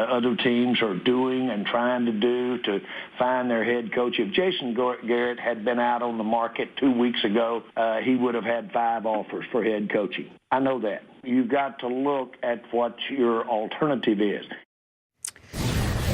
other teams are doing and trying to do to find their head coach. If Jason Garrett had been out on the market 2 weeks ago, he would have had 5 offers for head coaching. I know that. You've got to look at what your alternative is.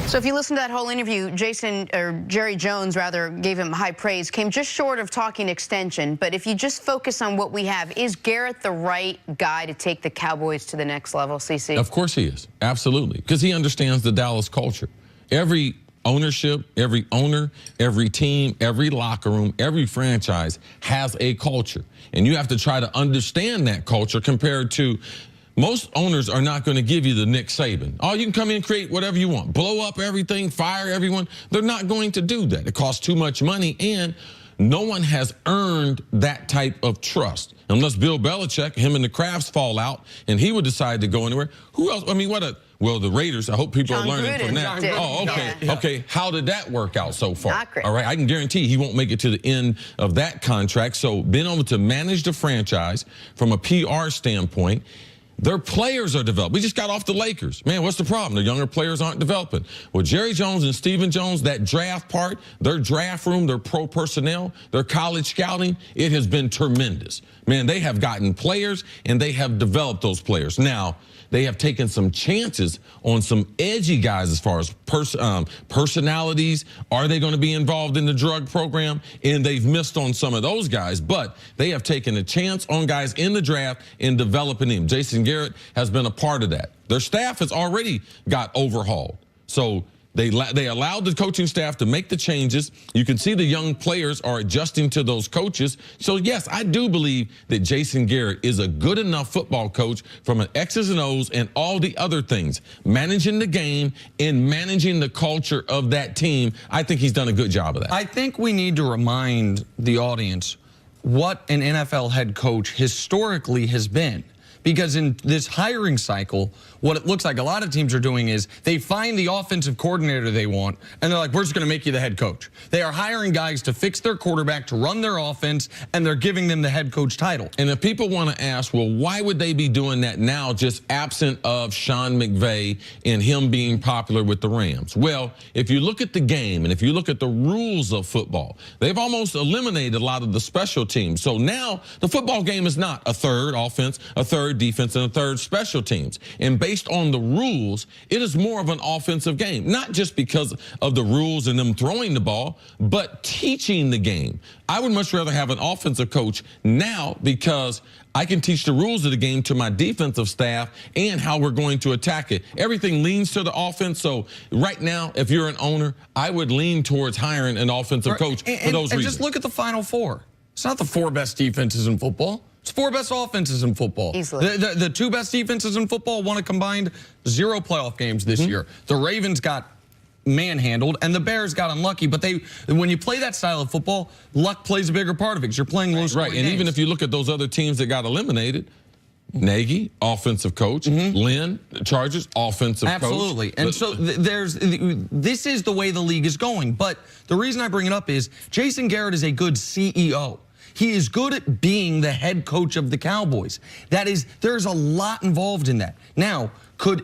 So if you listen to that whole interview, Jerry Jones, rather, gave him high praise, came just short of talking extension. But if you just focus on what we have, is Garrett the right guy to take the Cowboys to the next level, CC? Of course he is. Absolutely. Because he understands the Dallas culture. Every ownership, every owner, every team, every locker room, every franchise has a culture. And you have to try to understand that culture compared to most owners are not going to give you the Nick Saban. Oh, you can come in and create whatever you want. Blow up everything, fire everyone. They're not going to do that. It costs too much money, and no one has earned that type of trust. Unless Bill Belichick, him and the Crafts fall out, and he would decide to go anywhere. Who else? I mean, well, the Raiders, I hope people are learning from that. Oh, okay. Yeah. Okay, how did that work out so far? Not great. All right, I can guarantee he won't make it to the end of that contract. So being able to manage the franchise from a PR standpoint, their players are developed. We just got off the Lakers. Man, what's the problem? The younger players aren't developing. Well, Jerry Jones and Stephen Jones, that draft part, their draft room, their pro personnel, their college scouting, it has been tremendous. Man, they have gotten players, and they have developed those players. Now, they have taken some chances on some edgy guys as far as personalities. Are they going to be involved in the drug program? And they've missed on some of those guys, but they have taken a chance on guys in the draft and developing them. Jason Garrett has been a part of that. Their staff has already got overhauled. So they allowed the coaching staff to make the changes. You can see the young players are adjusting to those coaches. So, yes, I do believe that Jason Garrett is a good enough football coach from an X's and O's and all the other things. Managing the game and managing the culture of that team, I think he's done a good job of that. I think we need to remind the audience what an NFL head coach historically has been. Because in this hiring cycle, what it looks like a lot of teams are doing is they find the offensive coordinator they want, and they're like, we're just going to make you the head coach. They are hiring guys to fix their quarterback, to run their offense, and they're giving them the head coach title. And if people want to ask, well, why would they be doing that now, just absent of Sean McVay and him being popular with the Rams? Well, if you look at the game and if you look at the rules of football, they've almost eliminated a lot of the special teams. So now the football game is not a third offense, a third defense, and a third special teams. And based on the rules, it is more of an offensive game, not just because of the rules and them throwing the ball, but teaching the game. I would much rather have an offensive coach now because I can teach the rules of the game to my defensive staff and how we're going to attack it. Everything leans to the offense. So right now, if you're an owner, I would lean towards hiring an offensive coach for those reasons. And just look at the Final Four. It's not the 4 best defenses in football. It's 4 best offenses in football. Easily. The 2 best defenses in football won a combined 0 playoff games this year. The Ravens got manhandled, and the Bears got unlucky. But when you play that style of football, luck plays a bigger part of it because you're playing low-scoring games. And even if you look at those other teams that got eliminated, Nagy, offensive coach. Lynn, Chargers, offensive coach. Absolutely. And so this is the way the league is going. But the reason I bring it up is Jason Garrett is a good CEO. He is good at being the head coach of the Cowboys. There's a lot involved in that. Now,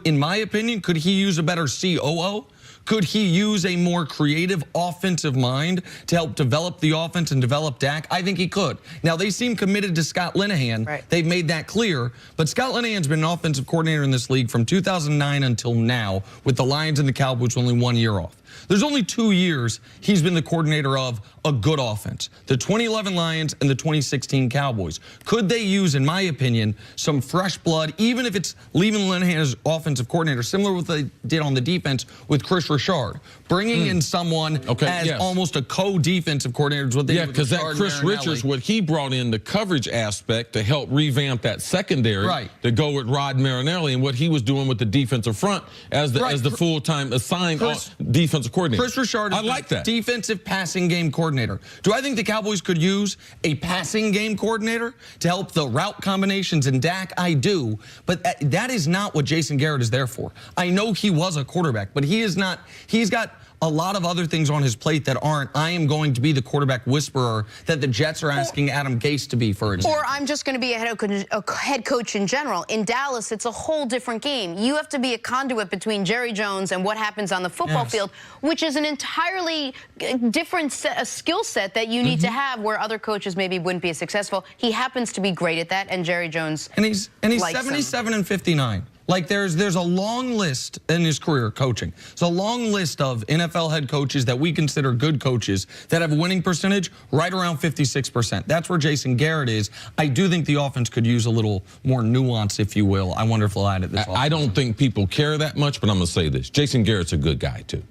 in my opinion, could he use a better COO? Could he use a more creative offensive mind to help develop the offense and develop Dak? I think he could. Now, they seem committed to Scott Linehan. Right. They've made that clear. But Scott Linehan's been an offensive coordinator in this league from 2009 until now, with the Lions and the Cowboys only 1 year off. There's only 2 years he's been the coordinator of a good offense. The 2011 Lions and the 2016 Cowboys. Could they use, in my opinion, some fresh blood, even if it's leaving Linehan as offensive coordinator, similar to what they did on the defense with Chris Richard, bringing in someone as almost a co-defensive coordinator is what they did with because that Chris Richards, what he brought in the coverage aspect to help revamp that secondary to go with Rod Marinelli and what he was doing with the defensive front as the full-time assigned defensive coordinator. Chris Richard is the defensive passing game coordinator. Do I think the Cowboys could use a passing game coordinator to help the route combinations in Dak? I do, but that is not what Jason Garrett is there for. I know he was a quarterback, but he is not not, he's got a lot of other things on his plate that aren't, I am going to be the quarterback whisperer that the Jets are asking Adam Gase to be, for example. Or I'm just going to be a head coach in general. In Dallas, it's a whole different game. You have to be a conduit between Jerry Jones and what happens on the football field, which is an entirely different skill set that you need to have where other coaches maybe wouldn't be as successful. He happens to be great at that, and Jerry Jones And he's 77 and 59. Like, there's a long list in his career coaching. It's a long list of NFL head coaches that we consider good coaches that have a winning percentage right around 56%. That's where Jason Garrett is. I do think the offense could use a little more nuance, if you will. I wonder if they'll add it this offense. I don't think people care that much, but I'm going to say this. Jason Garrett's a good guy, too.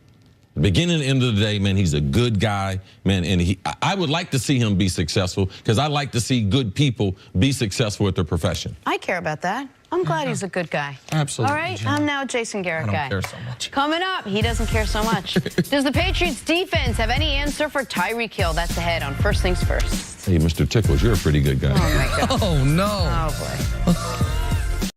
The beginning and end of the day, man, he's a good guy, man, and I would like to see him be successful because I like to see good people be successful at their profession. I care about that. I'm glad he's a good guy. Absolutely. All right, Jenna. I'm now a Jason Garrett guy. I don't care so much. Coming up, he doesn't care so much. Does the Patriots defense have any answer for Tyreek Hill? That's ahead on First Things First. Hey, Mr. Tickles, you're a pretty good guy. Oh, my God. Oh, no. Oh, boy.